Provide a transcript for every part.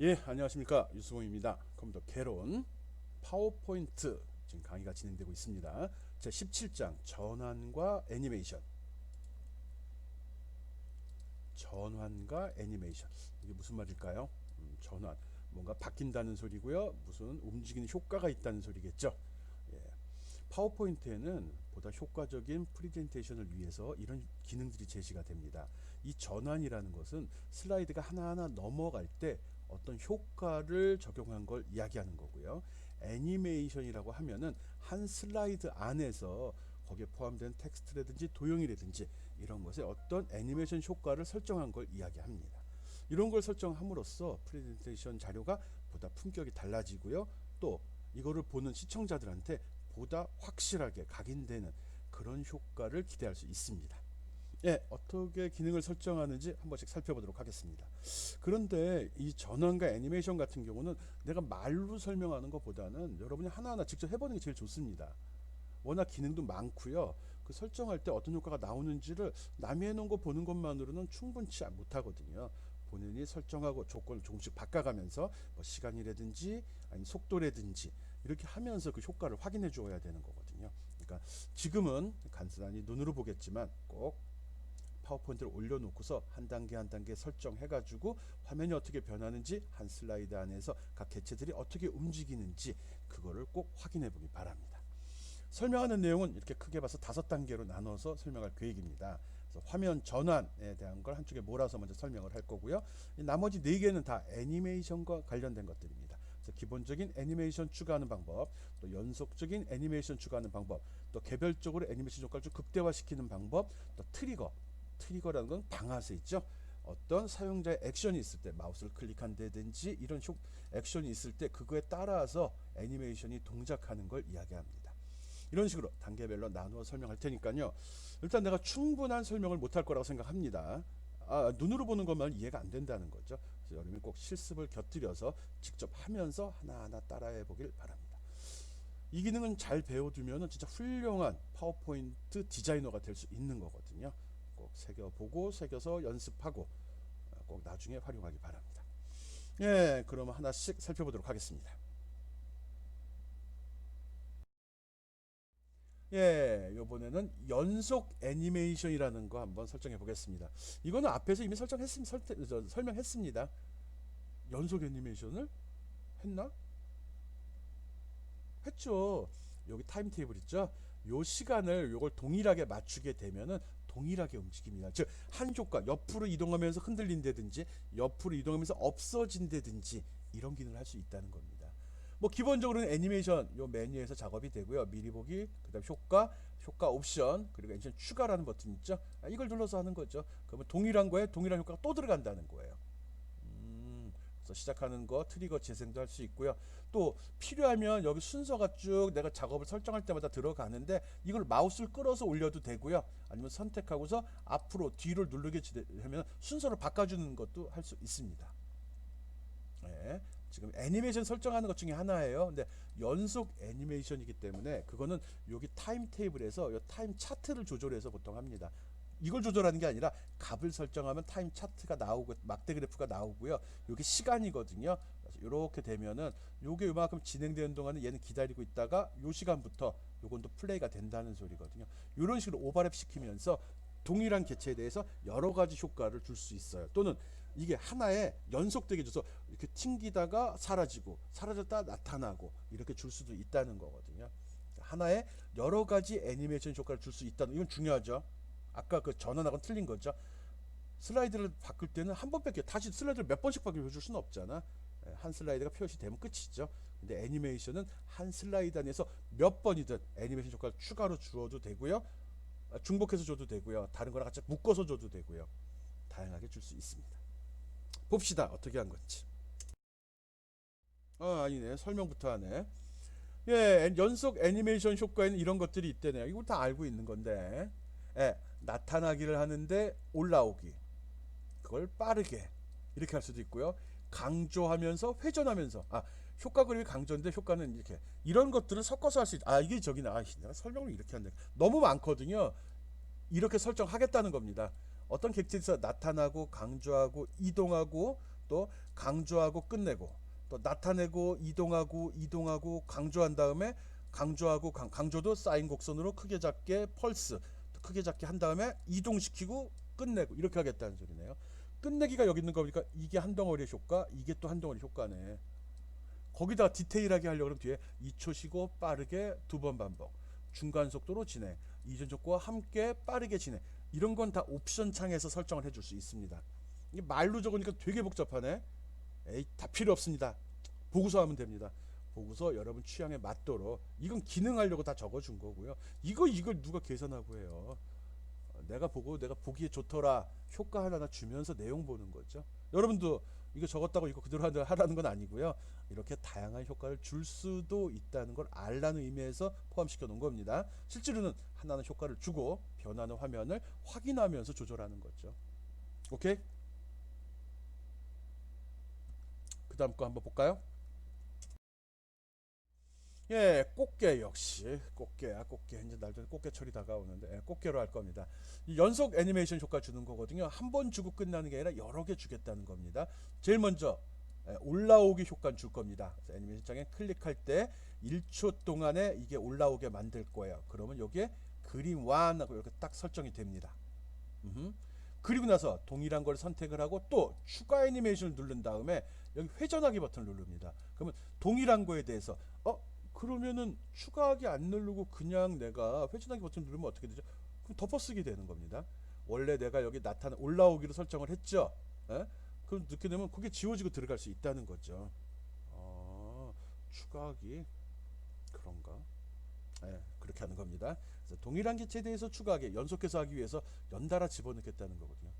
예, 안녕하십니까. 유수봉입니다. 컴퓨터 개론 파워포인트 지금 강의가 진행되고 있습니다. 제 17장 전환과 애니메이션. 전환과 애니메이션. 이게 무슨 말일까요? 전환. 뭔가 바뀐다는 소리고요. 무슨 움직이는 효과가 있다는 소리겠죠. 예. 파워포인트에는 보다 효과적인 프레젠테이션을 위해서 이런 기능들이 제시가 됩니다. 이 전환이라는 것은 슬라이드가 하나하나 넘어갈 때 어떤 효과를 적용한 걸 이야기하는 거고요. 애니메이션이라고 하면은 한 슬라이드 안에서 거기에 포함된 텍스트라든지 도형이라든지 이런 것에 어떤 애니메이션 효과를 설정한 걸 이야기합니다. 이런 걸 설정함으로써 프레젠테이션 자료가 보다 품격이 달라지고요. 또 이거를 보는 시청자들한테 보다 확실하게 각인되는 그런 효과를 기대할 수 있습니다. 예, 어떻게 기능을 설정하는지 한 번씩 살펴보도록 하겠습니다. 그런데 이 전환과 애니메이션 같은 경우는 내가 말로 설명하는 것보다는 여러분이 하나하나 직접 해보는 게 제일 좋습니다. 워낙 기능도 많고요. 그 설정할 때 어떤 효과가 나오는지를 남이 해놓은 거 보는 것만으로는 충분치 못하거든요. 본인이 설정하고 조건을 조금씩 바꿔가면서 뭐 시간이라든지 아니면 속도라든지 이렇게 하면서 그 효과를 확인해 주어야 되는 거거든요. 그러니까 지금은 간단히 눈으로 보겠지만 꼭 파워포인트를 올려놓고서 한 단계 한 단계 설정해가지고 화면이 어떻게 변하는지 한 슬라이드 안에서 각 개체들이 어떻게 움직이는지 그거를 꼭 확인해 보기 바랍니다. 설명하는 내용은 이렇게 크게 봐서 5단계로 나눠서 설명할 계획입니다. 그래서 화면 전환에 대한 걸 한쪽에 몰아서 먼저 설명을 할 거고요. 나머지 4개는 다 애니메이션과 관련된 것들입니다. 그래서 기본적인 애니메이션 추가하는 방법, 또 연속적인 애니메이션 추가하는 방법, 또 개별적으로 애니메이션 효과를 좀 극대화시키는 방법, 또 트리거라는 건 방아쇠 있죠. 어떤 사용자의 액션이 있을 때 마우스를 클릭한다든지 이런 액션이 있을 때 그거에 따라서 애니메이션이 동작하는 걸 이야기합니다. 이런 식으로 단계별로 나누어 설명할 테니까요. 일단 내가 충분한 설명을 못할 거라고 생각합니다. 눈으로 보는 것만 이해가 안 된다는 거죠. 그래서 여러분이 꼭 실습을 곁들여서 직접 하면서 하나하나 따라해 보길 바랍니다. 이 기능은 잘 배워두면 진짜 훌륭한 파워포인트 디자이너가 될 수 있는 거거든요. 꼭 새겨보고 새겨서 연습하고 꼭 나중에 활용하기 바랍니다. 예, 그럼 하나씩 살펴보도록 하겠습니다. 예, 이번에는 연속 애니메이션이라는 거 한번 설정해 보겠습니다. 이거는 앞에서 이미 설명했습니다. 연속 애니메이션을 했나? 했죠. 여기 타임 테이블 있죠? 요 시간을 요걸 동일하게 맞추게 되면은 동일하게 움직입니다. 즉, 한 효과 옆으로 이동하면서 흔들린다든지 옆으로 이동하면서 없어진다든지 이런 기능을 할 수 있다는 겁니다. 뭐 기본적으로는 애니메이션 요 메뉴에서 작업이 되고요. 미리 보기, 그다음 효과 옵션, 그리고 애니메이션 추가라는 버튼 있죠? 이걸 눌러서 하는 거죠. 그러면 동일한 거에 동일한 효과가 또 들어간다는 거예요. 그래서 시작하는 거 트리거 재생도 할 수 있고요. 또 필요하면 여기 순서가 쭉 내가 작업을 설정할 때마다 들어가는데 이걸 마우스를 끌어서 올려도 되고요. 아니면 선택하고서 앞으로 뒤를 누르게 하면 순서를 바꿔주는 것도 할 수 있습니다. 네, 지금 애니메이션 설정하는 것 중에 하나예요. 근데 연속 애니메이션이기 때문에 그거는 여기 타임 테이블에서 이 타임 차트를 조절해서 보통 합니다. 이걸 조절하는 게 아니라 값을 설정하면 타임 차트가 나오고 막대 그래프가 나오고요. 여기 시간이거든요. 이렇게 되면은 요게 요만큼 진행되는 동안은 얘는 기다리고 있다가 요 시간부터 요건 또 플레이가 된다는 소리거든요. 이런 식으로 오버랩 시키면서 동일한 개체에 대해서 여러 가지 효과를 줄 수 있어요. 또는 이게 하나에 연속되게 줘서 이렇게 튕기다가 사라지고 사라졌다 나타나고 이렇게 줄 수도 있다는 거거든요. 하나에 여러 가지 애니메이션 효과를 줄 수 있다는 이건 중요하죠. 아까 그 전원하고는 틀린 거죠. 슬라이드를 바꿀 때는 한 번밖에 다시 슬라이드를 몇 번씩 바꿔줄 수는 없잖아. 한 슬라이드가 표시되면 끝이죠. 근데 애니메이션은 한 슬라이드 안에서 몇 번이든 애니메이션 효과를 추가로 주어도 되고요. 중복해서 줘도 되고요. 다른 거랑 같이 묶어서 줘도 되고요. 다양하게 줄 수 있습니다. 봅시다. 어떻게 한 건지. 아니네. 설명부터 하네. 예, 연속 애니메이션 효과에는 이런 것들이 있대네요. 이걸 다 알고 있는 건데. 예, 나타나기를 하는데 올라오기. 그걸 빠르게 이렇게 할 수도 있고요. 강조하면서 회전하면서 효과 그림이 강조인데 효과는 이렇게 이런 것들을 섞어서 할 수 있. 이게 저기네. 내가 설명을 이렇게 한다. 너무 많거든요. 이렇게 설정하겠다는 겁니다. 어떤 객체에서 나타나고 강조하고 이동하고 또 강조하고 끝내고 또 나타내고 이동하고 강조한 다음에 강조하고 강조도 사인 곡선으로 크게 작게 펄스 크게 작게 한 다음에 이동시키고 끝내고 이렇게 하겠다는 소리네요. 끝내기가 여기 있는 거니까 이게 한 덩어리의 효과, 이게 또 한 덩어리 효과네. 거기다 디테일하게 하려고 그러면 뒤에 2초 쉬고 빠르게 2번 반복, 중간 속도로 진행, 이전 속도와 함께 빠르게 진행. 이런 건 다 옵션 창에서 설정을 해줄 수 있습니다. 이게 말로 적으니까 되게 복잡하네. 에이, 다 필요 없습니다. 보고서 하면 됩니다. 보고서 여러분 취향에 맞도록, 이건 기능하려고 다 적어준 거고요. 이걸 누가 계산하고 해요. 내가 보고 내가 보기에 좋더라 효과 하나 주면서 내용 보는 거죠. 여러분도 이거 적었다고 이거 그대로 하라는 건 아니고요. 이렇게 다양한 효과를 줄 수도 있다는 걸 알라는 의미에서 포함시켜 놓은 겁니다. 실제로는 하나는 효과를 주고 변하는 화면을 확인하면서 조절하는 거죠. 오케이? 그 다음 거 한번 볼까요? 예, 꽃게 역시 꽃게야 꽃게. 이제 날도 꽃게철이 다가오는데 꽃게로 할 겁니다. 이 연속 애니메이션 효과 주는 거거든요. 한 번 주고 끝나는 게 아니라 여러 개 주겠다는 겁니다. 제일 먼저 올라오기 효과는 줄 겁니다. 그래서 애니메이션 장에 클릭할 때 1초 동안에 이게 올라오게 만들 거예요. 그러면 여기에 그림 완하고 이렇게 딱 설정이 됩니다. 그리고 나서 동일한 걸 선택을 하고 또 추가 애니메이션을 누른 다음에 여기 회전하기 버튼을 누릅니다. 그러면 동일한 거에 대해서 그러면은 추가하기 안 누르고 그냥 내가 회전하기 버튼 누르면 어떻게 되죠? 그럼 덮어쓰기 되는 겁니다. 원래 내가 여기 올라오기로 설정을 했죠. 에? 그럼 늦게 되면 그게 지워지고 들어갈 수 있다는 거죠. 추가하기 그런가? 예, 그렇게 하는 겁니다. 그래서 동일한 개체에 대해서 추가하기, 연속해서 하기 위해서 연달아 집어넣겠다는 거거든요.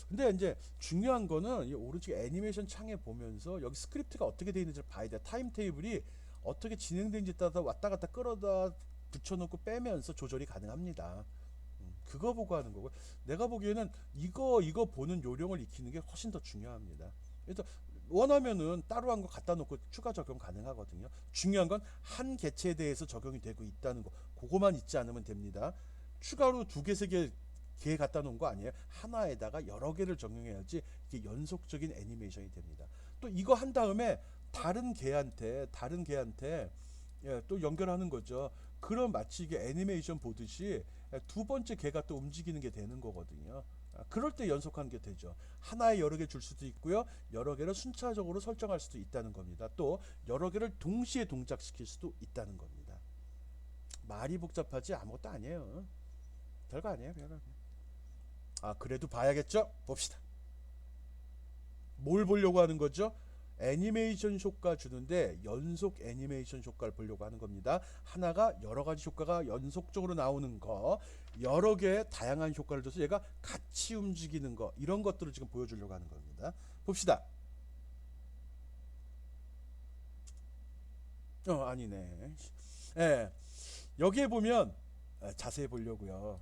근데 이제 중요한 거는 이 오른쪽 애니메이션 창에 보면서 여기 스크립트가 어떻게 되어 있는지를 봐야 돼. 타임 테이블이 어떻게 진행되는지 따라 왔다 갔다 끌어다 붙여놓고 빼면서 조절이 가능합니다. 그거 보고 하는 거고, 내가 보기에는 이거 보는 요령을 익히는 게 훨씬 더 중요합니다. 그래서 원하면은 따로 한 거 갖다 놓고 추가 적용 가능하거든요. 중요한 건 한 개체에 대해서 적용이 되고 있다는 거, 그거만 잊지 않으면 됩니다. 추가로 2개, 3개 개 갖다 놓은 거 아니에요. 하나에다가 여러 개를 적용해야지 이게 연속적인 애니메이션이 됩니다. 또 이거 한 다음에 다른 개한테 예, 또 연결하는 거죠. 그럼 마치 이게 애니메이션 보듯이 두 번째 개가 또 움직이는 게 되는 거거든요. 그럴 때 연속하는 게 되죠. 하나에 여러 개 줄 수도 있고요. 여러 개를 순차적으로 설정할 수도 있다는 겁니다. 또 여러 개를 동시에 동작시킬 수도 있다는 겁니다. 말이 복잡하지 아무것도 아니에요. 별거 아니에요. 그래도 봐야겠죠? 봅시다. 뭘 보려고 하는 거죠? 애니메이션 효과 주는데 연속 애니메이션 효과를 보려고 하는 겁니다. 하나가 여러 가지 효과가 연속적으로 나오는 거, 여러 개의 다양한 효과를 줘서 얘가 같이 움직이는 거, 이런 것들을 지금 보여주려고 하는 겁니다. 봅시다. 아니네. 예, 여기에 보면 자세히 보려고요.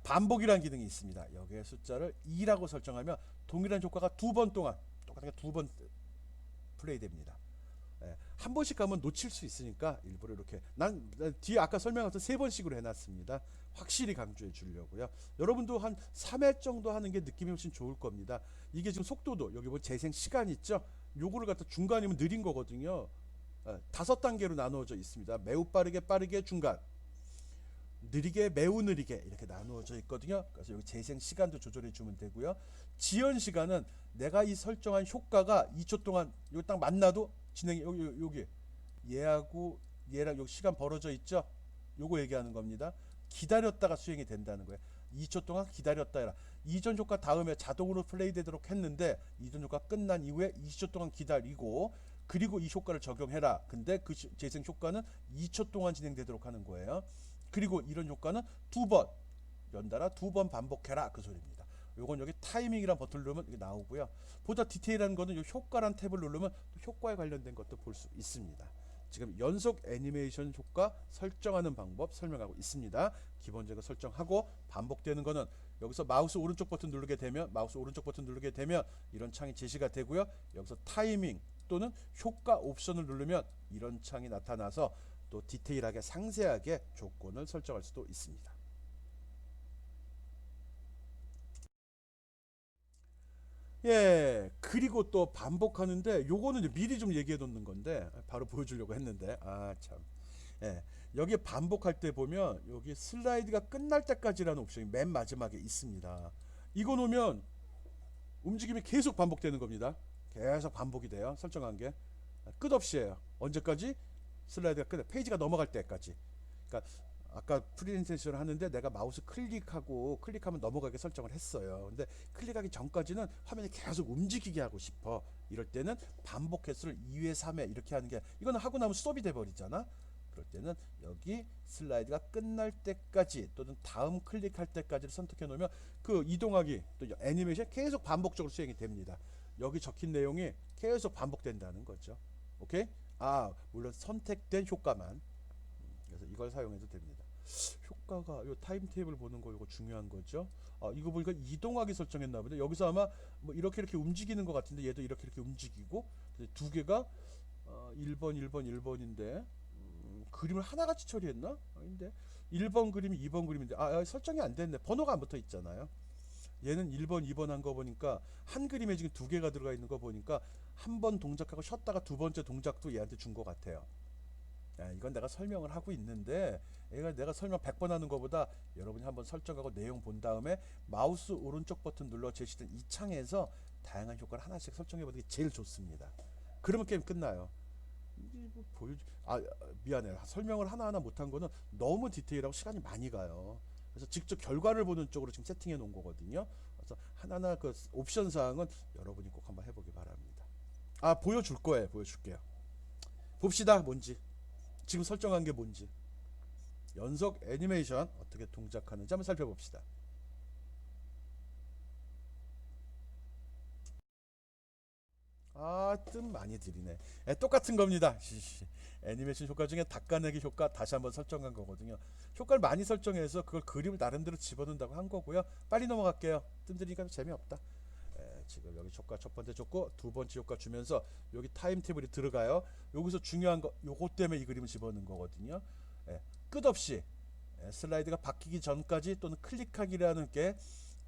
반복이라는 기능이 있습니다. 여기에 숫자를 2라고 설정하면 동일한 효과가 2번 동안 똑같은 게 2번 플레이 됩니다. 한 번씩 가면 놓칠 수 있으니까 일부러 이렇게 난 뒤에 아까 설명한 것처럼 3번씩으로 해놨습니다. 확실히 강조해 주려고요. 여러분도 한 3회 정도 하는 게 느낌이 훨씬 좋을 겁니다. 이게 지금 속도도 여기 뭐 재생 시간 있죠? 요거를 갖다 중간이면 느린 거거든요. 5단계로 나누어져 있습니다. 매우 빠르게 중간, 느리게, 매우 느리게 이렇게 나누어져 있거든요. 그래서 여기 재생 시간도 조절해 주면 되고요. 지연 시간은 내가 이 설정한 효과가 2초 동안 여기 딱 만나도 진행이 여기 얘하고 얘랑 여기 시간 벌어져 있죠. 요거 얘기하는 겁니다. 기다렸다가 수행이 된다는 거예요. 2초 동안 기다렸다 해라. 이전 효과 다음에 자동으로 플레이 되도록 했는데 이전 효과 끝난 이후에 20초 동안 기다리고 그리고 이 효과를 적용해라. 근데 그 재생 효과는 2초 동안 진행되도록 하는 거예요. 그리고 이런 효과는 2번 연달아 2번 반복해라, 그 소리입니다. 요건 여기 타이밍이란 버튼을 누르면 이게 나오고요. 보다 디테일한 거는 요 효과란 탭을 누르면 효과에 관련된 것도 볼 수 있습니다. 지금 연속 애니메이션 효과 설정하는 방법 설명하고 있습니다. 기본적으로 설정하고 반복되는 거는 여기서 마우스 오른쪽 버튼 누르게 되면 이런 창이 제시가 되고요. 여기서 타이밍 또는 효과 옵션을 누르면 이런 창이 나타나서 또 디테일하게 상세하게 조건을 설정할 수도 있습니다. 예, 그리고 또 반복하는데 요거는 이제 미리 좀 얘기해 놓는 건데 바로 보여주려고 했는데 아 참. 예, 여기 반복할 때 보면 여기 슬라이드가 끝날 때까지라는 옵션이 맨 마지막에 있습니다. 이거 놓으면 움직임이 계속 반복되는 겁니다. 계속 반복이 돼요. 설정한 게 끝없이 해요. 언제까지? 슬라이드가 끝, 페이지가 넘어갈 때까지. 그러니까 아까 프리젠테이션을 하는데 내가 마우스 클릭하고 클릭하면 넘어가게 설정을 했어요. 근데 클릭하기 전까지는 화면이 계속 움직이게 하고 싶어. 이럴 때는 반복 횟수를 2회, 3회 이렇게 하는 게 이거는 하고 나면 스톱이 돼 버리잖아. 그럴 때는 여기 슬라이드가 끝날 때까지 또는 다음 클릭할 때까지를 선택해 놓으면 그 이동하기 또 애니메이션 계속 반복적으로 수행이 됩니다. 여기 적힌 내용이 계속 반복된다는 거죠. 오케이? 아, 물론 선택된 효과만. 그래서 이걸 사용해도 됩니다. 효과가 요 타임 테이블 보는 거 이거 중요한 거죠. 아, 이거 보니까 이동하기 설정했나 보네. 여기서 아마 뭐 이렇게 움직이는 것 같은데 얘도 이렇게 움직이고 두 개가 1번, 1번, 1번인데 그림을 하나같이 처리했나? 아닌데 1번 그림이 2번 그림인데 설정이 안 됐네. 번호가 안 붙어 있잖아요. 얘는 1번, 2번 한 거 보니까 한 그림에 지금 두 개가 들어가 있는 거 보니까 한 번 동작하고 쉬었다가 두 번째 동작도 얘한테 준 것 같아요. 야, 이건 내가 설명을 하고 있는데 얘가 내가 설명 100번 하는 것보다 여러분이 한번 설정하고 내용 본 다음에 마우스 오른쪽 버튼 눌러 제시된 이 창에서 다양한 효과를 하나씩 설정해 보는 게 제일 좋습니다. 그러면 게임 끝나요. 뭐 미안해. 설명을 하나하나 못한 거는 너무 디테일하고 시간이 많이 가요. 그래서 직접 결과를 보는 쪽으로 지금 세팅해 놓은 거거든요. 그래서 하나하나 그 옵션 사항은 여러분이 꼭 한번 해보기 바랍니다. 아, 보여줄 거예요. 보여줄게요. 봅시다. 뭔지. 지금 설정한 게 뭔지. 연속 애니메이션 어떻게 동작하는지 한번 살펴봅시다. 뜸 많이 들이네. 똑같은 겁니다. 애니메이션 효과 중에 닦아내기 효과 다시 한번 설정한 거거든요. 효과를 많이 설정해서 그걸 그림을 나름대로 집어넣는다고 한 거고요. 빨리 넘어갈게요. 뜸 들이니까 재미없다. 지금 여기 효과 첫 번째 줬고 두 번째 효과 주면서 여기 타임 테이블이 들어가요. 여기서 중요한 거 요거 때문에 이 그림을 집어넣은 거거든요. 끝없이 슬라이드가 바뀌기 전까지 또는 클릭하기라는 게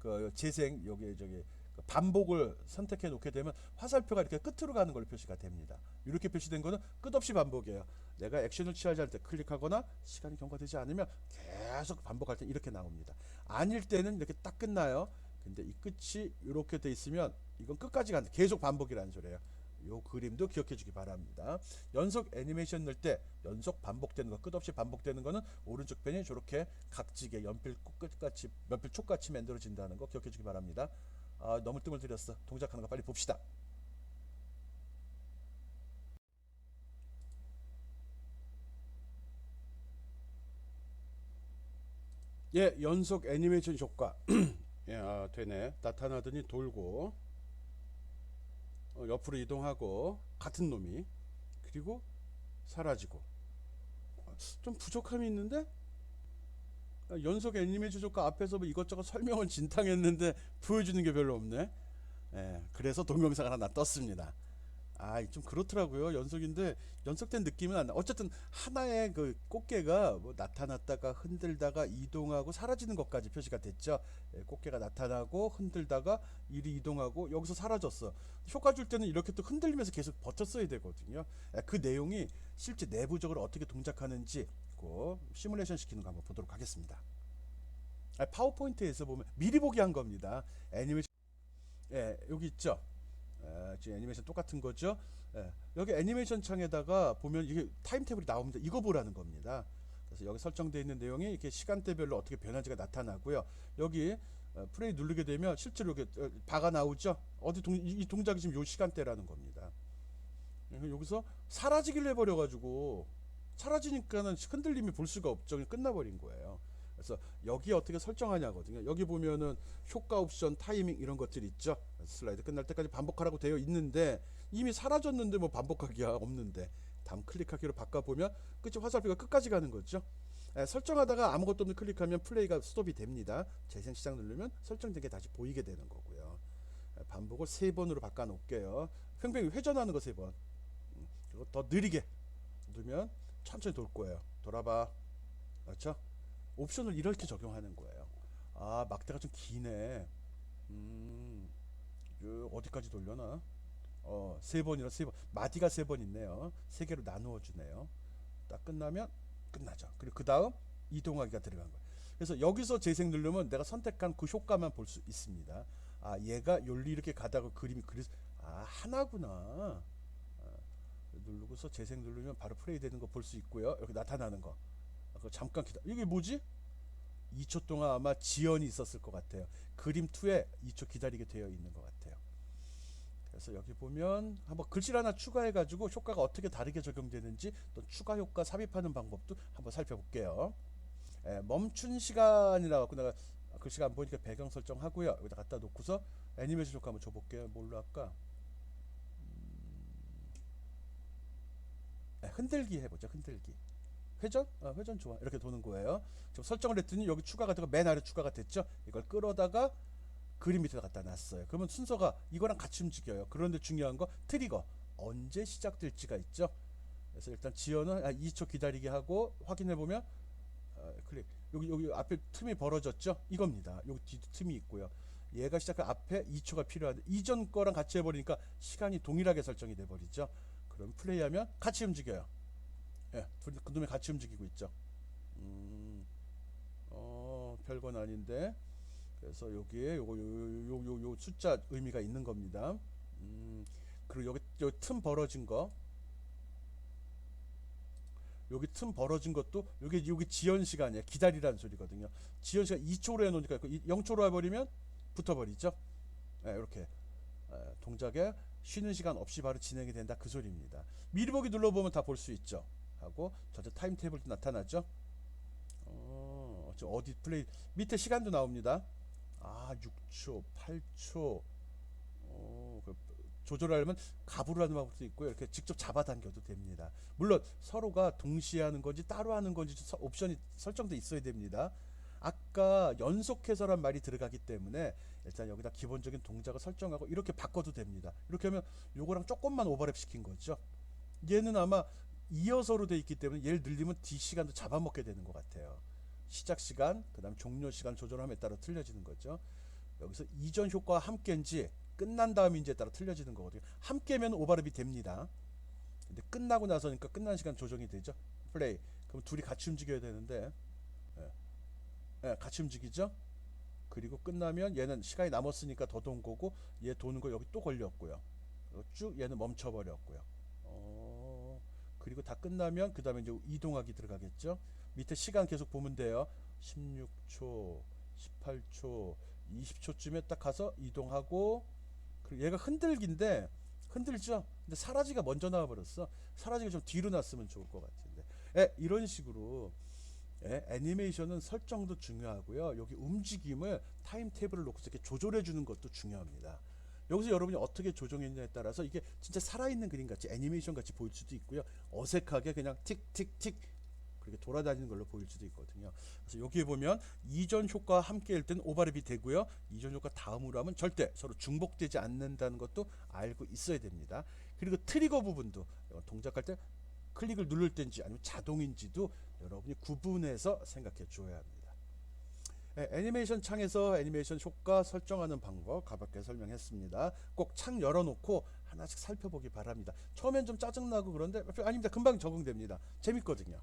그 재생 여기 저기 그 반복을 선택해 놓게 되면 화살표가 이렇게 끝으로 가는 걸로 표시가 됩니다. 이렇게 표시된 거는 끝없이 반복이에요. 내가 액션을 취하지 않을 때 클릭하거나 시간이 경과되지 않으면 계속 반복할 때 이렇게 나옵니다. 아닐 때는 이렇게 딱 끝나요. 근데 이 끝이 이렇게 돼 있으면 이건 끝까지 간다. 계속 반복이라는 소리예요. 요 그림도 기억해 주기 바랍니다. 연속 애니메이션 넣을 때 연속 반복되는 거 끝없이 반복되는 거는 오른쪽 편이 저렇게 각지게 연필 끝같이 연필 촉같이 만들어진다는 거 기억해 주기 바랍니다. 너무 뜸을 들였어. 동작하는 거 빨리 봅시다. 예, 연속 애니메이션 효과. 예, 되네. 나타나더니 돌고 옆으로 이동하고 같은 놈이 그리고 사라지고 좀 부족함이 있는데 연속 애니메이션 효과 앞에서 뭐 이것저것 설명을 진탕했는데 보여주는 게 별로 없네. 예, 그래서 동영상 하나 떴습니다. 좀 그렇더라고요. 연속인데 연속된 느낌은 안 나. 어쨌든 하나의 그 꽃게가 뭐 나타났다가 흔들다가 이동하고 사라지는 것까지 표시가 됐죠. 꽃게가 나타나고 흔들다가 이리 이동하고 여기서 사라졌어. 효과 줄 때는 이렇게 또 흔들리면서 계속 버텼어야 되거든요. 그 내용이 실제 내부적으로 어떻게 동작하는지 그 시뮬레이션 시키는 거 한번 보도록 하겠습니다. 파워포인트에서 보면 미리 보기 한 겁니다. 애니메이션 여기 있죠. 지금 애니메이션 똑같은 거죠. 여기 애니메이션 창에다가 보면 이게 타임 테이블이 나옵니다. 이거 보라는 겁니다. 그래서 여기 설정되어 있는 내용이 이렇게 시간대별로 어떻게 변하지가 나타나고요. 여기 플레이 누르게 되면 실제로 이렇게 바가 나오죠. 이 동작이 지금 요 시간대라는 겁니다. 여기서 사라지길 해버려가지고 사라지니까는 흔들림이 볼 수가 없죠. 끝나버린 거예요. 그래서 여기 어떻게 설정하냐거든요. 여기 보면은 효과 옵션, 타이밍 이런 것들이 있죠. 슬라이드 끝날 때까지 반복하라고 되어 있는데 이미 사라졌는데 뭐 반복하기가 없는데 다음 클릭하기로 바꿔보면 끝이 화살표가 끝까지 가는 거죠. 설정하다가 아무것도 없는 클릭하면 플레이가 스톱이 됩니다. 재생 시작 누르면 설정된 게 다시 보이게 되는 거고요. 반복을 3번으로 바꿔 놓을게요. 팽팽히 회전하는 거 3번. 그리고 더 느리게 누르면 천천히 돌 거예요. 돌아봐. 그렇죠? 옵션을 이렇게 적용하는 거예요. 막대가 좀 기네. 쭉 어디까지 돌려나? 세 번이라 세 번. 마디가 세 번 있네요. 세 개로 나누어 주네요. 딱 끝나면 끝나죠. 그리고 그 다음 이동하기가 들어간 거예요. 그래서 여기서 재생 누르면 내가 선택한 그 효과만 볼 수 있습니다. 아, 얘가 요리 이렇게 가다가 그림이 그래서 하나구나. 누르고서 재생 누르면 바로 플레이 되는 거 볼 수 있고요. 여기 나타나는 거. 그거 잠깐 기다려. 이게 뭐지? 2초 동안 아마 지연이 있었을 것 같아요. 그림 2에 2초 기다리게 되어 있는 것 같아요. 그래서 여기 보면 한번 글씨를 하나 추가해 가지고 효과가 어떻게 다르게 적용되는지 또 추가 효과 삽입하는 방법도 한번 살펴볼게요. 멈춘 시간이라 갖고 내가 글씨가 안 보이니까 배경 설정하고요. 여기다 갖다 놓고서 애니메이션 효과 한번 줘볼게요. 뭘로 할까? 흔들기 해보죠. 흔들기. 회전? 회전 좋아. 이렇게 도는 거예요. 지금 설정을 했더니 여기 추가가 되고 맨 아래 추가가 됐죠. 이걸 끌어다가 그림 밑에다 갖다 놨어요. 그러면 순서가 이거랑 같이 움직여요. 그런데 중요한 거 트리거 언제 시작될지가 있죠. 그래서 일단 지연은 2초 기다리게 하고 확인해 보면 클릭 여기 앞에 틈이 벌어졌죠. 이겁니다. 여기 뒤 틈이 있고요. 얘가 시작한 앞에 2초가 필요한데 이전 거랑 같이 해버리니까 시간이 동일하게 설정이 돼 버리죠. 그럼 플레이하면 같이 움직여요. 예, 그놈이 같이 움직이고 있죠. 별건 아닌데. 그래서 여기에 요 숫자 의미가 있는 겁니다. 그리고 여기 틈 벌어진 거, 여기 틈 벌어진 것도 여기 지연 시간이에요. 기다리라는 소리거든요. 지연 시간 2초로 해놓으니까 0초로 해버리면 붙어버리죠. 네, 이렇게 동작에 쉬는 시간 없이 바로 진행이 된다 그 소리입니다. 미리 보기 눌러보면 다 볼 수 있죠. 하고 전체 타임 테이블도 나타나죠. 어디 플레이 밑에 시간도 나옵니다. 6초, 8초. 조절하려면 가부를 하는 방법도 있고요. 이렇게 직접 잡아당겨도 됩니다. 물론 서로가 동시에 하는 건지 따로 하는 건지 옵션이 설정돼 있어야 됩니다. 아까 연속해서란 말이 들어가기 때문에 일단 여기다 기본적인 동작을 설정하고 이렇게 바꿔도 됩니다. 이렇게 하면 요거랑 조금만 오버랩 시킨 거죠. 얘는 아마 이어서로 돼 있기 때문에 얘를 늘리면 D 시간도 잡아먹게 되는 것 같아요. 시작 시간, 그 다음 종료 시간 조절함에 따라 틀려지는 거죠. 여기서 이전 효과와 함께인지 끝난 다음인지에 따라 틀려지는 거거든요. 함께면 오버랩이 됩니다. 근데 끝나고 나서니까 끝난 시간 조정이 되죠. 플레이. 그럼 둘이 같이 움직여야 되는데 같이 움직이죠. 그리고 끝나면 얘는 시간이 남았으니까 더 돈 거고 얘 도는 거 여기 또 걸렸고요. 쭉 얘는 멈춰버렸고요. 그리고 다 끝나면 그 다음에 이제 이동하기 들어가겠죠. 밑에 시간 계속 보면 돼요. 16초, 18초, 20초쯤에 딱 가서 이동하고 그리고 얘가 흔들기인데 흔들죠. 근데 사라지가 먼저 나와 버렸어. 사라지가 좀 뒤로 났으면 좋을 것 같은데. 이런 식으로 애니메이션은 설정도 중요하고요. 여기 움직임을 타임 테이블을 놓고서 이렇게 조절해 주는 것도 중요합니다. 여기서 여러분이 어떻게 조정했냐에 따라서 이게 진짜 살아있는 그림 같이 애니메이션 같이 보일 수도 있고요. 어색하게 그냥 틱틱틱 그렇게 돌아다니는 걸로 보일 수도 있거든요. 그래서 여기에 보면 이전 효과와 함께일 때는 오버랩이 되고요. 이전 효과 다음으로 하면 절대 서로 중복되지 않는다는 것도 알고 있어야 됩니다. 그리고 트리거 부분도 동작할 때 클릭을 누를 때인지 아니면 자동인지도 여러분이 구분해서 생각해 줘야 합니다. 애니메이션 창에서 애니메이션 효과 설정하는 방법 가볍게 설명했습니다. 꼭 창 열어놓고 하나씩 살펴보기 바랍니다. 처음엔 좀 짜증나고 그런데 아닙니다. 금방 적응됩니다. 재밌거든요.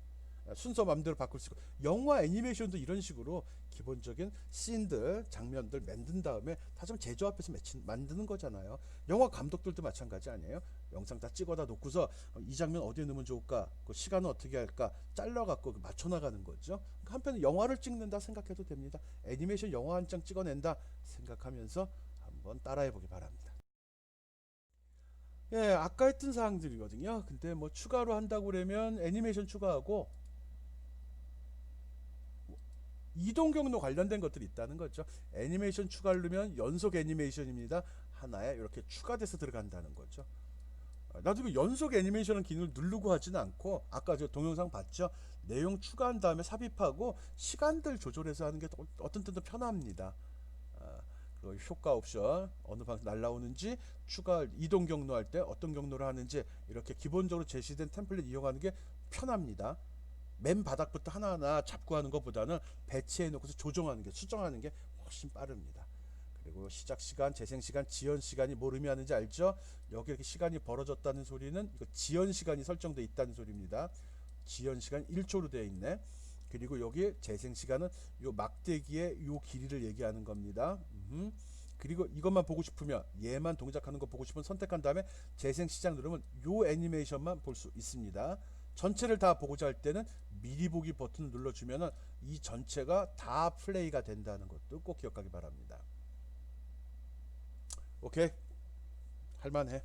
순서 마음대로 바꿀 수 있고 영화 애니메이션도 이런 식으로 기본적인 씬들 장면들 만든 다음에 다 좀 제조합해서 만드는 거잖아요. 영화 감독들도 마찬가지 아니에요. 영상 다 찍어다 놓고서 이 장면 어디에 넣으면 좋을까, 그 시간은 어떻게 할까 잘라 갖고 맞춰 나가는 거죠. 한편은 영화를 찍는다 생각해도 됩니다. 애니메이션 영화 한 장 찍어낸다 생각하면서 한번 따라해 보기 바랍니다. 아까 했던 사항들이거든요. 근데 뭐 추가로 한다고 그러면 애니메이션 추가하고 이동 경로 관련된 것들이 있다는 거죠. 애니메이션 추가를 누르면 연속 애니메이션입니다. 하나에 이렇게 추가돼서 들어간다는 거죠. 나도 연속 애니메이션 기능을 누르고 하지는 않고 아까 저 동영상 봤죠. 내용 추가한 다음에 삽입하고 시간들 조절해서 하는 게 어떤 때도 편합니다. 그 효과 옵션 어느 방향 날라오는지 추가 이동 경로 할 때 어떤 경로를 하는지 이렇게 기본적으로 제시된 템플릿 이용하는 게 편합니다. 맨 바닥부터 하나하나 잡고 하는 것보다는 배치해 놓고서 조정하는 게 수정하는 게 훨씬 빠릅니다. 그리고 시작 시간, 재생 시간, 지연 시간이 뭘 의미하는지 알죠? 여기 이렇게 시간이 벌어졌다는 소리는 이거 지연 시간이 설정돼 있다는 소리입니다. 지연 시간 1초로 되어 있네. 그리고 여기 재생 시간은 요 막대기의 요 길이를 얘기하는 겁니다. 그리고 이것만 보고 싶으면 얘만 동작하는 거 보고 싶으면 선택한 다음에 재생 시작 누르면 요 애니메이션만 볼 수 있습니다. 전체를 다 보고자 할 때는 미리 보기 버튼을 눌러주면은 이 전체가 다 플레이가 된다는 것도 꼭 기억하기 바랍니다. 오케이, 할만해.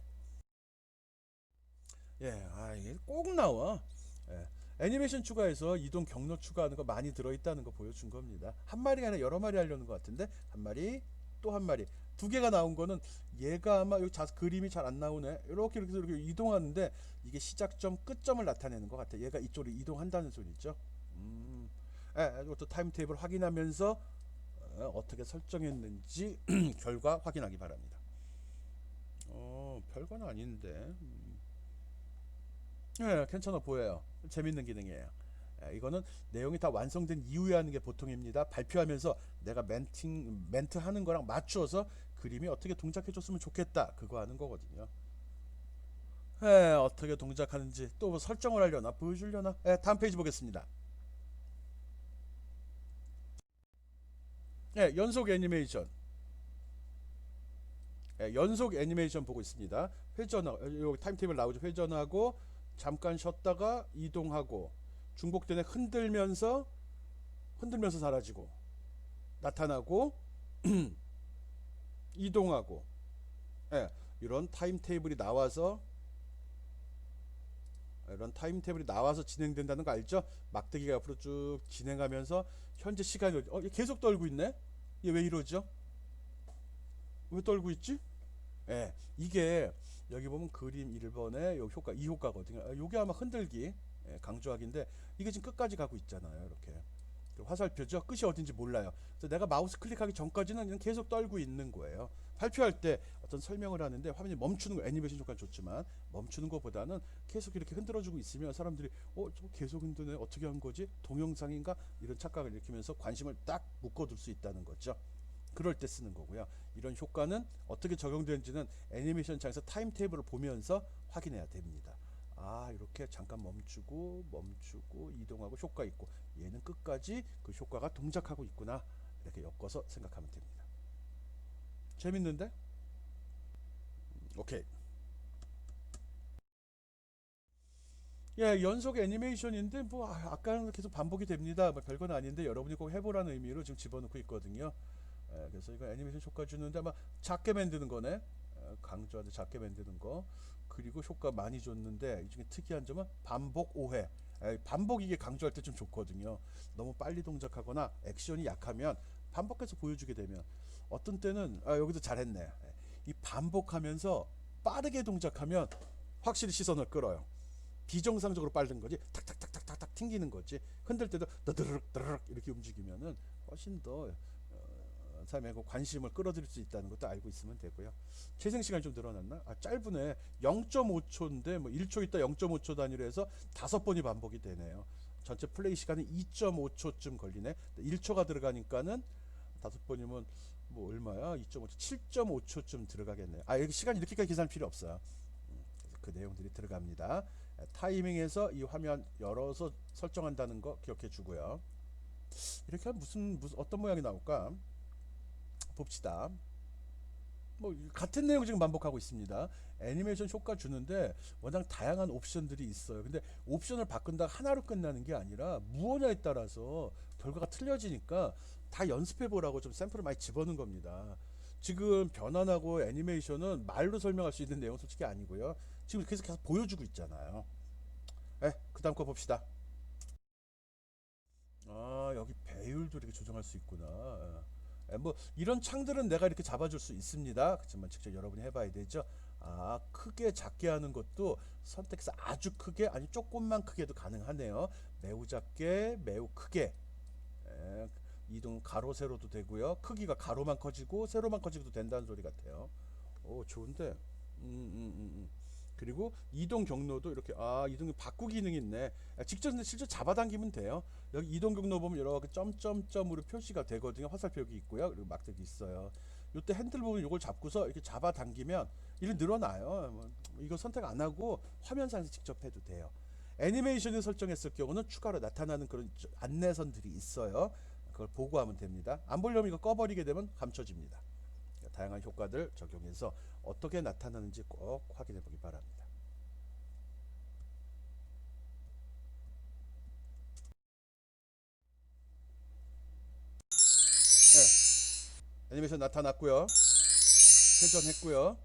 예, 이게 꼭 나와. 예. 애니메이션 추가해서 이동 경로 추가하는 거 많이 들어있다는 거 보여준 겁니다. 한 마리가 아니라 여러 마리 하려는 것 같은데 한 마리 또 한 마리 두 개가 나온 거는 얘가 아마 여기 그림이 잘 안 나오네. 이렇게 이동하는데 이게 시작점 끝점을 나타내는 것 같아. 얘가 이쪽으로 이동한다는 소리죠. 이것도 타임테이블 확인하면서 어떻게 설정했는지 결과 확인하기 바랍니다. 별건 아닌데. 예, 괜찮아 보여요. 재밌는 기능이에요. 이거는 내용이 다 완성된 이후에 하는 게 보통입니다. 발표하면서 내가 멘트 하는 거랑 맞추어서 그림이 어떻게 동작해줬으면 좋겠다. 그거 하는 거거든요. 어떻게 동작하는지 또 뭐 설정을 하려나 보여주려나. 다음 페이지 보겠습니다. 연속 애니메이션. 연속 애니메이션 보고 있습니다. 여기 타임테이블 나오죠. 회전하고 잠깐 쉬었다가 이동하고 중복되네. 흔들면서 사라지고 나타나고 이동하고. 이런 타임테이블이 나와서 진행된다는 거 알죠? 막대기가 앞으로 쭉 진행하면서 현재 시간이 얘 계속 떨고 있네. 얘 왜 이러죠? 왜 떨고 있지? 이게 여기 보면 그림 1번에 요 효과, 이 효과거든요. 요게 아마 흔들기 강조하기인데 이게 지금 끝까지 가고 있잖아요. 이렇게 화살표죠. 끝이 어딘지 몰라요. 그래서 내가 마우스 클릭하기 전까지는 그냥 계속 떨고 있는 거예요. 발표할 때 어떤 설명을 하는데 화면이 멈추는 거, 애니메이션 효과는 좋지만 멈추는 것보다는 계속 이렇게 흔들어주고 있으면 사람들이 저 계속 흔드네, 어떻게 한 거지? 동영상인가? 이런 착각을 일으키면서 관심을 딱 묶어둘 수 있다는 거죠. 그럴 때 쓰는 거고요. 이런 효과는 어떻게 적용되는지는 애니메이션 창에서 타임테이블을 보면서 확인해야 됩니다. 이렇게 잠깐 멈추고 이동하고 효과 있고 얘는 끝까지 그 효과가 동작하고 있구나. 이렇게 엮어서 생각하면 됩니다. 재밌는데? 오케이. 연속 애니메이션인데 뭐 아까는 계속 반복이 됩니다. 뭐 별건 아닌데 여러분이 꼭 해보라는 의미로 지금 집어넣고 있거든요. 그래서 이거 애니메이션 효과 주는데 아마 작게 만드는 거네. 강조하는 작게 만드는 거. 그리고 효과 많이 줬는데 이 중에 특이한 점은 반복 5회. 반복 이게 강조할 때 좀 좋거든요. 너무 빨리 동작하거나 액션이 약하면 반복해서 보여주게 되면 어떤 때는 여기도 잘했네. 이 반복하면서 빠르게 동작하면 확실히 시선을 끌어요. 비정상적으로 빠른 거지. 탁탁탁탁탁탁 튕기는 거지. 흔들 때도 드르륵 이렇게 움직이면은 훨씬 더 삶에 관심을 끌어들일 수 있다는 것도 알고 있으면 되고요. 재생 시간이 좀 늘어났나? 짧으네. 0.5초인데 뭐 1초 있다 0.5초 단위로 해서 5번이 반복이 되네요. 전체 플레이 시간이 2.5초쯤 걸리네. 1초가 들어가니까는 5번이면 뭐 얼마야? 2.5초, 7.5초쯤 들어가겠네요. 여기 시간 이렇게까지 계산할 필요 없어요. 그래서 그 내용들이 들어갑니다. 타이밍에서 이 화면 열어서 설정한다는 거 기억해 주고요. 이렇게 하면 무슨 어떤 모양이 나올까? 봅시다. 뭐 같은 내용 지금 반복하고 있습니다. 애니메이션 효과 주는데 워낙 다양한 옵션들이 있어요. 근데 옵션을 바꾼다 하나로 끝나는 게 아니라 무엇냐에 따라서 결과가 틀려지니까 다 연습해 보라고 좀 샘플을 많이 집어넣은 겁니다. 지금 변환하고 애니메이션은 말로 설명할 수 있는 내용은 솔직히 아니고요. 지금 계속 보여주고 있잖아요. 그 다음 거 봅시다. 여기 배율도 이렇게 조정할 수 있구나. 뭐 이런 창들은 내가 이렇게 잡아줄 수 있습니다. 그렇지만 직접 여러분이 해봐야 되죠. 크게 작게 하는 것도 선택해서 아주 크게 아니 조금만 크게도 가능하네요. 매우 작게, 매우 크게. 이동 가로 세로도 되고요. 크기가 가로만 커지고 세로만 커지도 된다는 소리 같아요. 좋은데. 그리고 이동 경로도 이렇게 이동 바꾸기 기능이 있네. 실제 잡아당기면 돼요. 여기 이동 경로 보면 이렇게 점점점으로 표시가 되거든요. 화살표 여기 있고요. 그리고 막대기 있어요. 이때 핸들 부분 이걸 잡고서 이렇게 잡아당기면 일이 늘어나요. 뭐 이거 선택 안 하고 화면상에서 직접 해도 돼요. 애니메이션을 설정했을 경우는 추가로 나타나는 그런 안내선들이 있어요. 그걸 보고 하면 됩니다. 안 보려면 이거 꺼버리게 되면 감춰집니다. 다양한 효과들 적용해서 어떻게 나타나는지 꼭 확인해 보기 바랍니다. 네, 애니메이션 나타났고요. 회전했고요.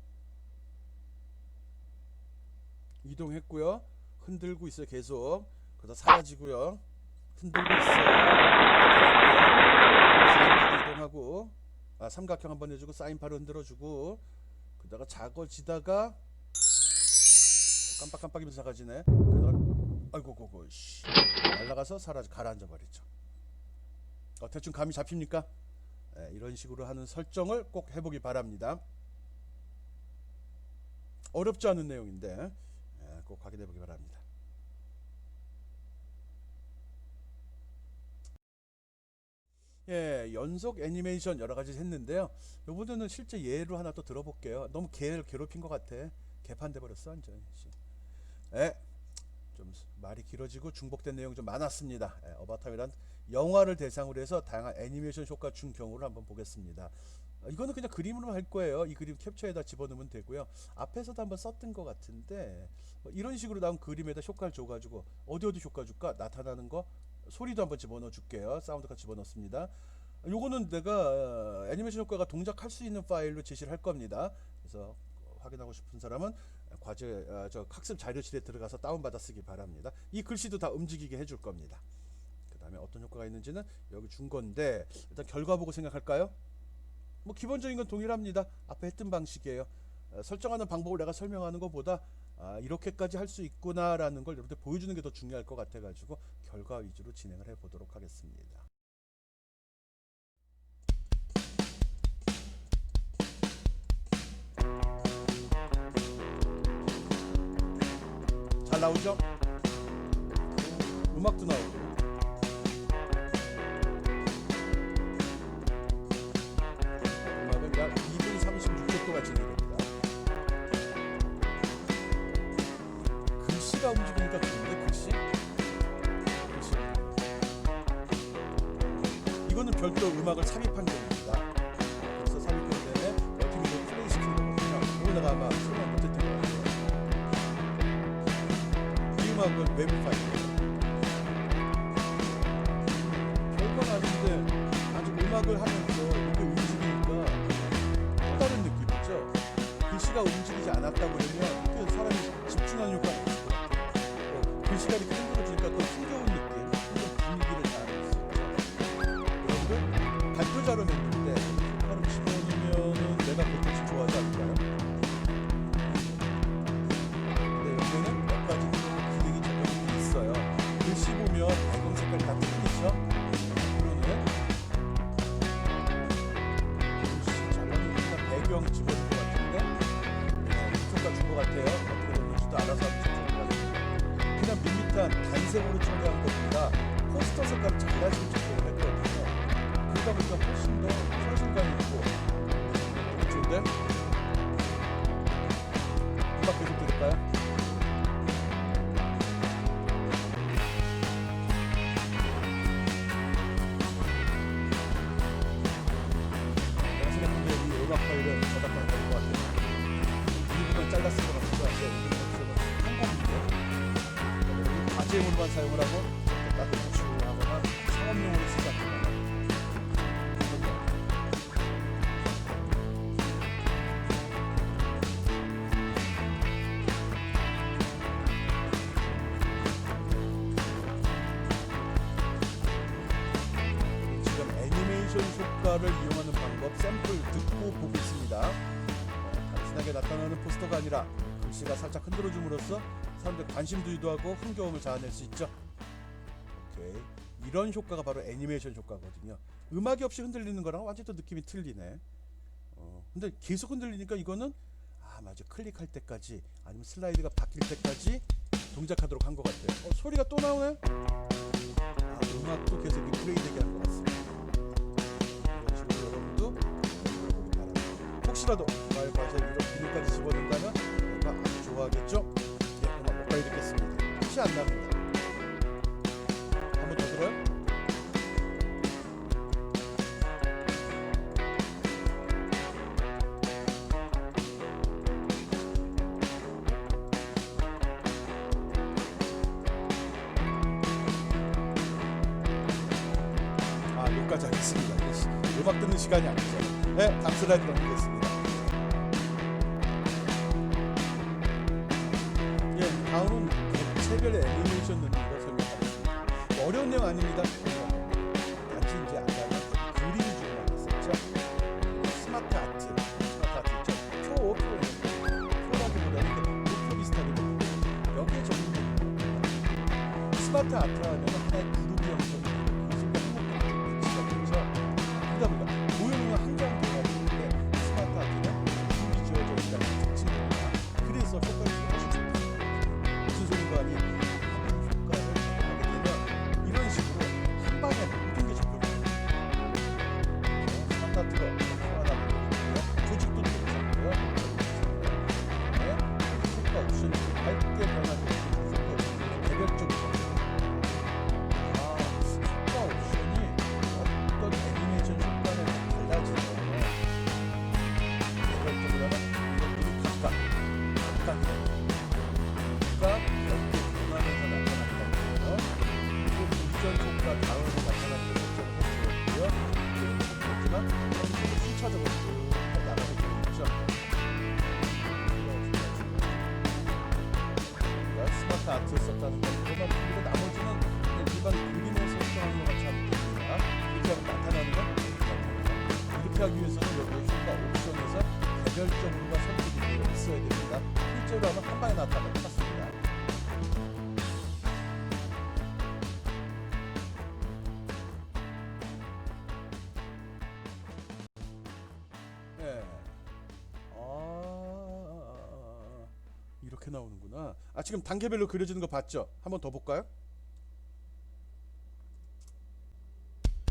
이동했고요. 흔들고 있어요. 계속. 그러다 사라지고요. 흔들고 있어요. 사인바로 이동하고, 삼각형 한번 해주고 사인바로 흔들어주고, 그러다가 작아지다가 깜빡깜빡이면서 작아지네. 그러다가 아이고 고고 씨 날라가서 가라앉아 버리죠. 대충 감이 잡힙니까? 네, 이런 식으로 하는 설정을 꼭 해보기 바랍니다. 어렵지 않은 내용인데 꼭 확인해 보기 바랍니다. 예, 연속 애니메이션 여러 가지 했는데요. 요번에는 실제 예로 하나 또 들어볼게요. 너무 개를 괴롭힌 것 같아. 개판돼 버렸어 완전. 예, 좀 말이 길어지고 중복된 내용 좀 많았습니다. 예, 어바타이란 영화를 대상으로 해서 다양한 애니메이션 효과 준 경우를 한번 보겠습니다. 이거는 그냥 그림으로 할 거예요. 이 그림 캡처에다 집어넣으면 되고요. 앞에서도 한번 썼던 것 같은데 이런 식으로 나온 그림에다 효과를 줘가지고 어디 효과 줄까? 나타나는 거 소리도 한번 집어넣어 줄게요. 사운드가 집어넣습니다. 요거는 내가 애니메이션 효과가 동작할 수 있는 파일로 제시를 할 겁니다. 그래서 확인하고 싶은 사람은 저 학습 자료실에 들어가서 다운받아 쓰기 바랍니다. 이 글씨도 다 움직이게 해줄 겁니다. 그 다음에 어떤 효과가 있는지는 여기 준 건데 일단 결과 보고 생각할까요? 뭐 기본적인 건 동일합니다. 앞에 했던 방식이에요. 설정하는 방법을 내가 설명하는 것보다 이렇게까지 할 수 있구나 라는 걸 여러분들 보여주는 게 더 중요할 것 같아 가지고 결과 위주로 진행을 해 보도록 하겠습니다. 잘 나오죠? 음악도 나오고 음악은 약 2분 36초가 진행됩니다. 글씨가 움직이니까 좋은데 글씨? 이거는 별도로 음악을 삽입한 경우입니다. 그래서 삽입하기 때문에 멀티미디어 플레이 시키는 거거든요. 이거 내가 아마 설명 못했던 것 같아요. 이 음악은 외부 파일이에요. 별건 아닌데 아주 음악을 하면서 이렇게 움직이니까 또 다른 느낌이죠. 글씨가 움직이지 않았다고 그러면 그 사람이 집중하는 효과가 있을 것 같아요. 글씨가 이렇게 흔들어지니까 또 흥겨운 느낌, 분위기를 잘 발표 자료였는데 바로 집어넣으면은 내가 그것이 좋아하지 않을까요? 근데 여기는 몇 가지 기능이 적용이 있어요. 글씨 보면 배경 색깔 다 틀리죠? 그러네. 글씨 잘라주니까 배경 집어넣은 것 같은데 효과 준 것 같아요. 어떻게 됐는지도 알아서 한번 찾아보겠습니다. 그냥 밋밋한 단색으로 처리한 것보다 포스터 색깔을 잘라주는 작업을 했거든요. 그러다 보니까 훨씬 더 성실감이 있고 좋은데? 음악 계속 들을까요? 내가 생각했는데 이 음악 파일을 저작권을 걸것 같아요. 이 부분 잘랐을 것 같기도 하고 한 곡인데 과제용으로만 사용을 하고 따뜻한 추하거나 상업용으로 쓰지 않거나 효과를 이용하는 방법 샘플 듣고 보고 있습니다. 단순하게 나타나는 포스터가 아니라 글씨가 살짝 흔들어줌으로써 사람들 관심도 유도하고 흥겨움을 자아낼 수 있죠. 오케이. 이런 효과가 바로 애니메이션 효과거든요. 음악이 없이 흔들리는 거랑 완전히 또 느낌이 틀리네. 근데 계속 흔들리니까 이거는 맞아, 클릭할 때까지 아니면 슬라이드가 바뀔 때까지 동작하도록 한 것 같아요. 소리가 또 나오네. 음악도 계속 리플레이 되게 한 것 같습니다. 이런 식으로 여러분도 보기 바랍니다. 혹시라도 주말 과제 위로 비닐까지 집어넣는다면 얘가 아주 좋아하겠죠? 예, 그럼 못 가리겠습니다. 끝이 안 납니다. 한 번 더 들어요? 여기까지 하겠습니다. 음악 듣는 시간이 아니죠. 네, 다음 슬라이드 넘기겠습니다. 예, 다음은 개체별 애니메이션 넣는 거 설명하겠습니다. 어려운 내용 아닙니다. 단지 이제 아까 그림 중에 있었죠. 스마트 아트 있죠. 표라기보다는 표 비슷하게 여기에 적용됩니다. 스마트 아트 하면 하나의 그룹이 형성. 모형은 한정 돼가 있는데 스마트 아트는 줄이 지어져 있다는 특징입니다. 그래서 효과를 훨씬 좋다. 무슨 소리가 아니 효과를 적용하게 되면 이런 식으로 한 방에 모든 게 적용됩니다. 스마트 아트가 하나 보이고요. 조직도 괜찮고요. 효과 옵션 밝게 변하는 개별적으로 효과 옵션이 어떤 애니메이션 효과를 달라지는 개별적으로 이것들이 각각의 별개 변화면서 나타난다는 거예요. 그리고 이전 효과 다음에 나타나는 것처럼 해주었고요. 그렇지만 순차적으로 쭉 나가게 되어 있죠. 스마트 아트 썼다는 거 그것만 그리고 나머지는 일반 그림에서 설정하는 것 같이 하면 됩니다. 이렇게 하면 나타나는 건 이렇게 하기 위해서는 여기 효과 옵션에서 개별적으로가 선택이 되어 있어야 됩니다. 실제로 하면 한 방에 나타나는 것 같습니다. 네. 이렇게 나오는구나. 지금 단계별로 그려지는 거 봤죠? 한번 더 볼까요?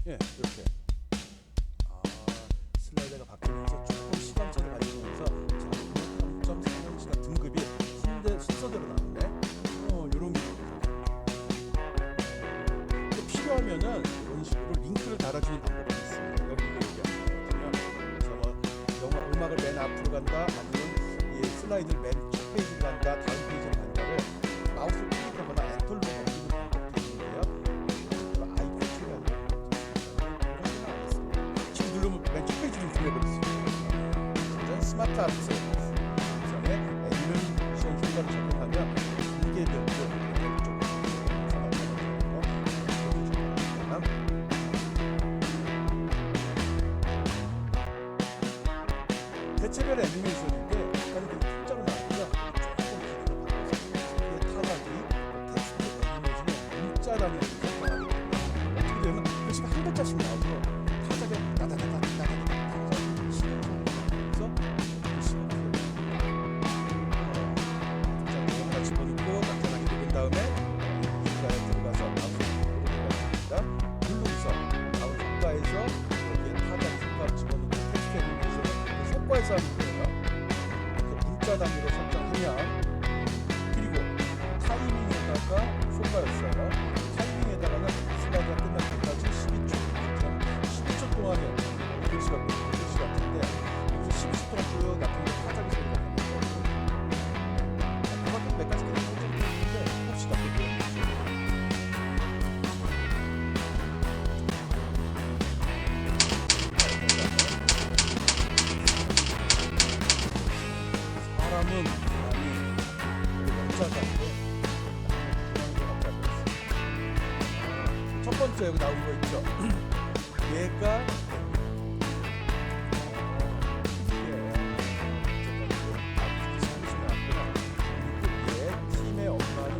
예, 이렇게. 슬라이드가 바뀌면서 조금 시간차를 가지면서 3.4년치가 등급이 순서대로 나오네. 요런 게 필요하면은 이런 식으로 링크를 달아주는 방법이 있습니다. 여기 얘기하거든요. 그래서 뭐 영화 음악을 맨 앞으로 간다, 아니면 이 슬라이드를 맨 첫 페이지로 간다, 다음 페이지로 간다를 마우스를 클릭하거나 엔터로 넘기는 방법도 있는데요. 아이콘 누르면 맨 첫 페이지로 돌려버릴 수 있습니다. 스마트 아트 성의 애니메이션 효과를 적용하면 단계별로 대체별 애니메이션인데 약간 좀 풍자로 나왔고요. 조금 기능을 바꿔서 타각이 텍스트 애니메이션의 문자 단위로 설정하게 됩니다. 어떻게 되면 글씨가 한 글자씩 나오고 타작에 따다다다다다다다 그래서 글씨가 하나 집어넣고 나타나게 누른 다음에 효과에 들어가서 마우스 들어가 있습니다. 누르면서 다음 효과에서 여기에 타작 효과를 집어넣고 텍스트 애니메이션을 효과에서 하는 거예요. 문자 단위로 설정하면 그리고 타이밍에다가 효과였어요. 타이밍에다가는 슬라이드가 끝날 때까지 12초 동안에 글씨가 같은데 여기서 12초 동안 쭉 나타나는 타작이 소리가 나는 거예요. 그만큼 몇 가지 그림이 있는데 봅시다. 사람은 원자가인데 첫 번째 여기 나온 거 있죠. 얘가 팀의 엄마는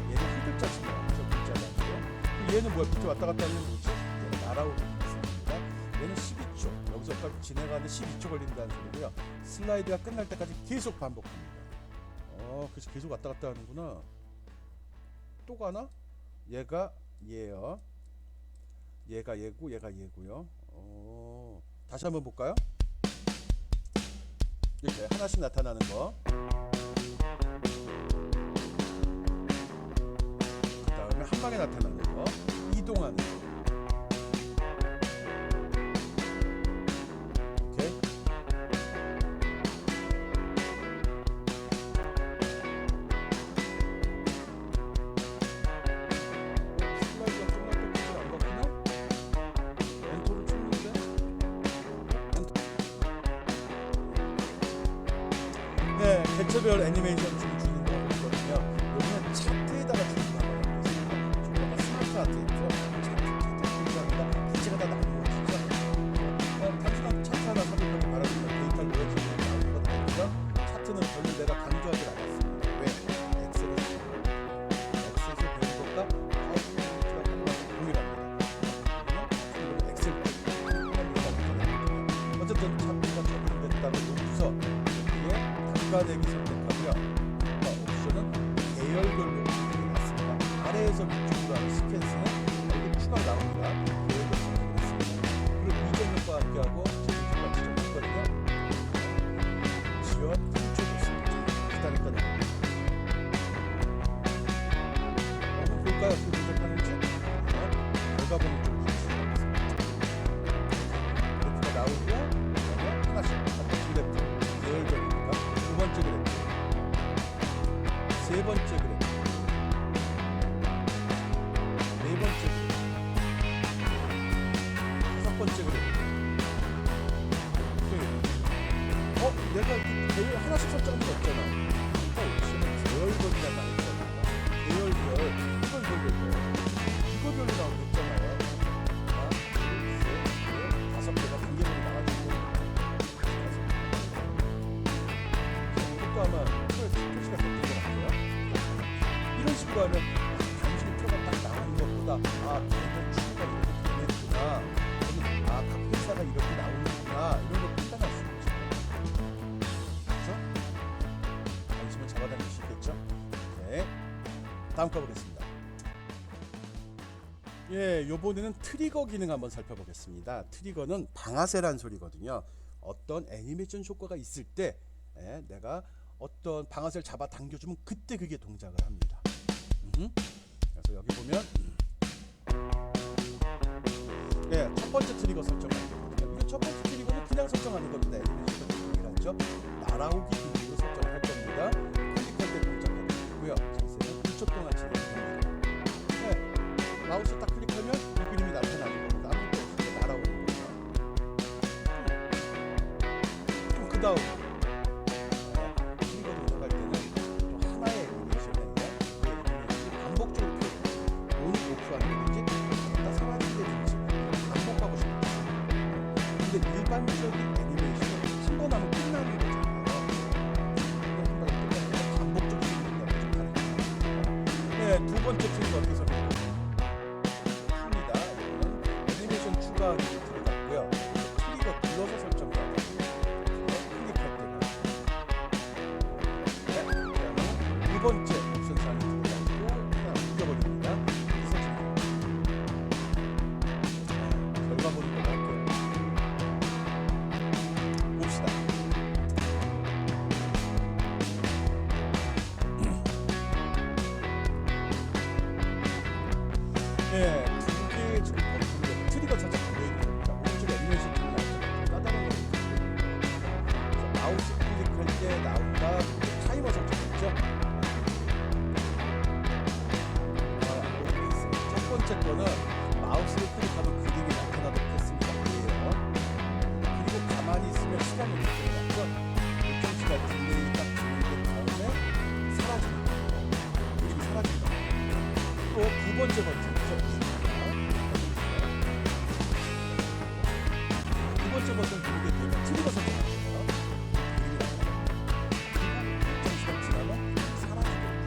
얘는 한 글자씩 나왔죠. 문자가 얘는 뭐야? 밑에 왔다 갔다 하는 거지? 얘는 날아오고 있습니다. 얘는 12초. 여기서 진행하는데 12초 걸린다는 소리고요. 슬라이드가 끝날 때까지 계속 반복합니다. 그래서 계속 왔다 갔다 하는구나. 또 가나? 얘가 얘요. 얘가 얘고 얘가 얘고요. 다시 한번 볼까요? 이렇게 하나씩 나타나는 거. 그 다음에 한 방에 나타나는 거. 이동하는 거. 오케이. 슬라이드가 끝날 때까지 안 바뀌나? 엔터를 쳤는데? 네, 객체별 애니메이션 좀 주는 거 있거든요. 여기는 차트에다가 주는 거예요. 그래서 스마트 아트 있죠? 차트가 기체가 다 나누어지죠. 단순한 차트 하나 삽입하고 말하면 데이터를 넣어주는 게 나오는 건 아니고요. 차트는 별로 내가 강조하지 않았습니다. 왜? 엑셀에서 배운 것과 파워포인트가 동일합니다. 엑셀 어쨌든 차트가 적용됐다고 놓고서 단가내기 선택하고요. 옵션은 계열별로 해놨습니다. 아래에서 위쪽으로 하는 시퀀스는 여기 추가가 나옵니다. 계열별로 선택했습니다. 그리고 이전력과 함께하고 제품과 지정했거든요. 지원 훔쳐도 있습니다. 기다렸다는 겁니다. 한번 볼까요? 어떻게 선택하는지? 결과본을 좀 보겠습니다. 그래프가 나오고요. 하나씩 같은 그래프 계열별이니까 두 번째 그래프, 세 번째 그래프, 네 번째 그래프, 다섯 번째 그래프. 내가 계열 하나씩 설정한 게 없잖아. 옵션은 계열별이란 말이 있잖아. 계열별, 이거별로 나오고 있잖아요. 하나, 둘, 셋, 넷, 다섯 개가 단계별로 나가지고 아마 표시가 됐던 것 같아요. 이런 식으로 하면 단순히 표가 딱 나오는 것보다 계열 추가 이렇게 되는구나, 각 회사가 이렇게 나오는구나, 이런 걸 판단할 수 있죠. 그렇죠? 관심을 잡아당길 수 있겠죠? 네, 다음 거 보겠습니다. 요번에는 트리거 기능 한번 살펴보겠습니다. 트리거는 방아쇠란 소리거든요. 어떤 애니메이션 효과가 있을 때 내가 어떤 방아쇠를 잡아 당겨주면 그때 그게 동작을 합니다. 그래서 여기 보면 첫 번째 트리거 설정하는 거거든요. 이거 첫 번째 트리거는 그냥 설정하는 겁니다. 애니메이션 기능이라죠. 날아오기 기능으로 설정을 할 겁니다. 클릭할 때 동작하는 거고요. 자세는 1초 동안 진행됩니다. 마우스 딱 클릭하면 이 그림이 나타나는 겁니다. 아무것도 없을 때 날아오는 겁니다. 그 다음 일반적인 애니메이션은 한 번 하면 끝나는 거잖아요. 반복적인 능력이 좀 다른 거죠. 두 번째 트릭 어떻게 설명드릴까요? 큽니다. 이거는 애니메이션 추가하기 들어갔고요. 트리거 눌러서 설정해야 돼요. 클릭할 때는. 그다음에 두 번째 옵션 사항이 들어갔고 그냥 넘겨버립니다. 결과 보는 거 할게요. 두 개의 지금 트리거 살짝 걸려있는 겁니다. 오른쪽에 애니메이션 툴이 나오죠. 까다로운 거 마우스 클릭할 때 나온다. 타이머 설정했죠. 첫 번째 거는 마우스를 클릭하면 그림이 나타나도록 했습니다. 그리고 가만히 있으면 시간이 일정해놨죠. 일정 시간 딜레이 딱 진행된 다음에 사라집니다. 그림이 사라집니다. 또 두 번째 버튼 두 번째 버튼 누르게 되면 트리거 설정합니다. 그림이 나타납니다. 그리고 일정 시간 지나면 사라지게 되어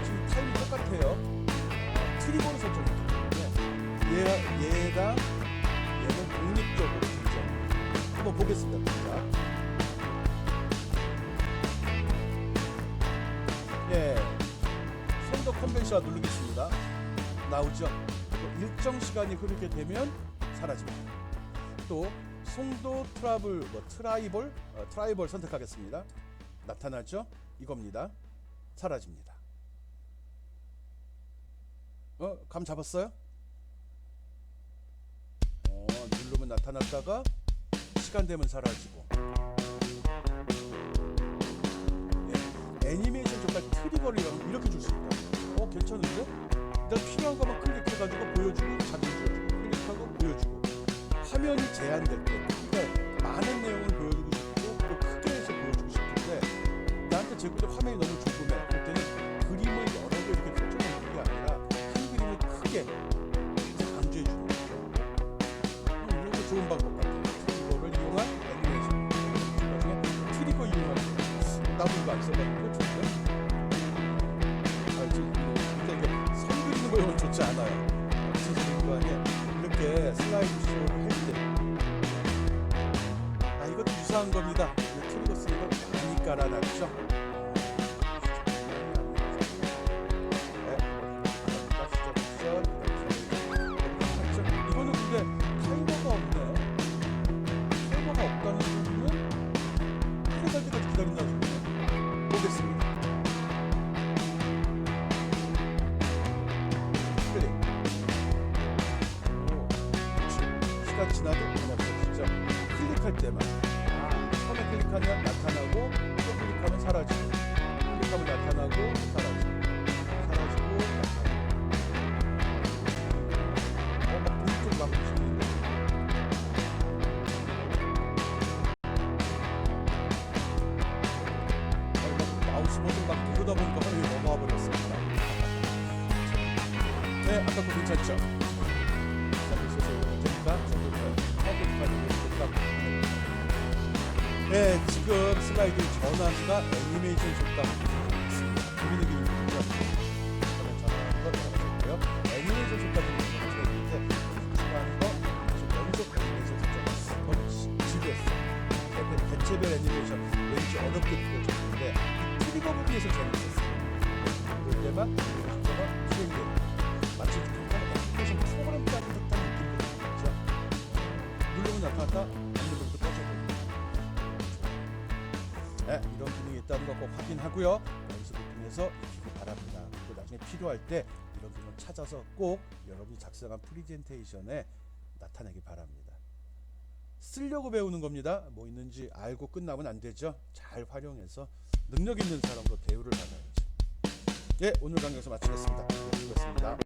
지금 타임이 똑같아요. 트리거를 설정했기 때문에 얘는 독립적으로 존재합니다. 한번 보겠습니다. 손도 컨벤션 누르겠습니다. 나오죠. 일정 시간이 흐르게 되면 사라집니다. 또 송도 트라이벌 선택하겠습니다. 나타나죠? 이겁니다. 사라집니다. 감 잡았어요? 누르면 나타났다가 시간 되면 사라지고. 애니메이션 정말 트리거를 이렇게 줄 수 있다. 괜찮은데? 일단 필요한 것만 클릭해가지고 보여주고 자동 지워주고 클릭하고 보여주고. 화면이 제한될 때, 그러니까 많은 내용을 보여주고 싶고 또 크게 해서 보여주고 싶은데 나한테 제국의 화면이 너무 조그매. 그럴 때는 그림을 여러 개 이렇게 펼쳐놓는 게 아니라 한 그림을 크게 강조해 주는 거죠. 이것도 좋은 방법 같아요. 트리거를 이용한 애니메이션. 나중에 트리거 이용하는 거. 나도 이거 안 써봤는데 좋은데? 근데 선 그리는 거 이건 좋지 않아요. 무슨 소리인 거 아니에요? 이렇게 슬라이드 쇼를 할 때. 이것도 유사한 겁니다. 트리거 쓰는 걸 많이 깔아놨죠. 이거는 근데 타이머가 없네요. 타이머가 없다는 소리는 해갈 때까지 기다린다는 소리예요. 보겠습니다. 클릭. 시간 지나도 그냥 없어지죠. 클릭할 때만. 처음에 클릭하면 나타나고 또 클릭하면 사라지고 클릭하면 나타나고 사라지고 사라지고 나타나고. 막 불좀 막 보시는데. 마우스 버튼 막 누르다 보니까 화면이 넘어와 버렸습니다. 네, 아까 거 괜찮죠? 네, 지금 슬라이드 전환과 애니메이션 효과 고민의 기능이죠. 전환과 전환했고요. 애니메이션 효과 기능이 추가하는 거 연속 애니메이션 효과 지루했어요. 대체별 애니메이션 왠지 어렵게 보여줬는데 트리거 부분에서 재밌었어요. 그럴 때만 숫자가 수행되고 마치 애니메이션 프로그램까지 듯한 느낌이 들죠. 누르면 나타났다, 안 누르면 꺼져버립니다. 네, 이런 기능이 있다는 거 꼭 확인하고요. 연습을 통해서 익히기 바랍니다. 그리고 나중에 필요할 때 이런 기능을 찾아서 꼭 여러분이 작성한 프리젠테이션에 나타내기 바랍니다. 쓰려고 배우는 겁니다. 뭐 있는지 알고 끝나면 안 되죠. 잘 활용해서 능력 있는 사람으로 대우를 받아야죠. 예, 오늘 강의에서 마치겠습니다. 네, 수고했습니다.